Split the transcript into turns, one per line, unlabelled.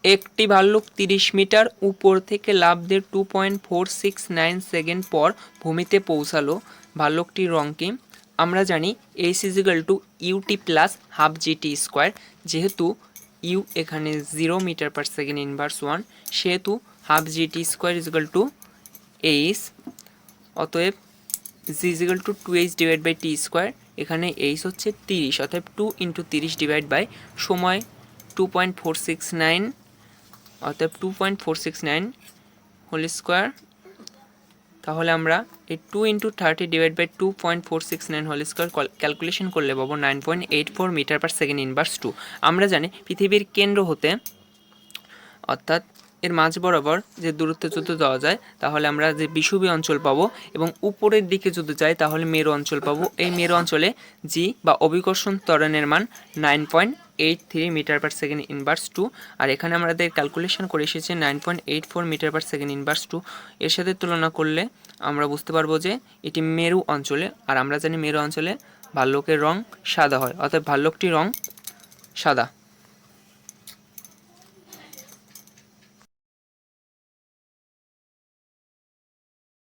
একটি ভাল্লুক 30 মিটার উপর থেকে লাফ দিয়ে 2.469 সেকেন্ড পর ভূমিতে পৌঁছালো। ভাল্লুকটির রং কি? আমরা জানি H equal to UT plus half GT square. যেহেতু ইউ এখানে 0 মিটার পার সেকেন্ড ইনভার্স 1, সেহেতু half GT square equal to H. অতএব G equal to 2h divide by T square. এখানে এইচ হচ্ছে 30, অতএব 2 ইন্টু 30 ডিভাইড বাই সময় 2.469, অতএব 2.469 whole square. তাহলে আমরা এই 2 into 30 divide by 2.469 whole square calculation করলে পাবো 9.84 মিটার পার সেকেন্ড ইনভার্স 2। আমরা জানি পৃথিবীর কেন্দ্র হতে অর্থাৎ এর মাঝ বরাবর যে দূরত্ব যদি দেওয়া যায় তাহলে আমরা যে বিষুবীয় অঞ্চল পাবো, এবং উপরের দিকে যদি যাই তাহলে মেরু অঞ্চল পাবো। এই মেরু অঞ্চলে জি বা অভিকর্ষণ ত্বরণের মান 9.83 মিটার পার সেকেন্ড ইনভার্স 2। আর এখানে আমাদের ক্যালকুলেশন করে এসেছে 9.84 মিটার পার সেকেন্ড ইনভার্স 2। এর সাথে তুলনা করলে আমরা বুঝতে পারবো যে এটি মেরু অঞ্চলে, আর আমরা জানি মেরু অঞ্চলে ভাল্লুকের রং সাদা হয়, অর্থাৎ ভাল্লুকটির রং সাদা।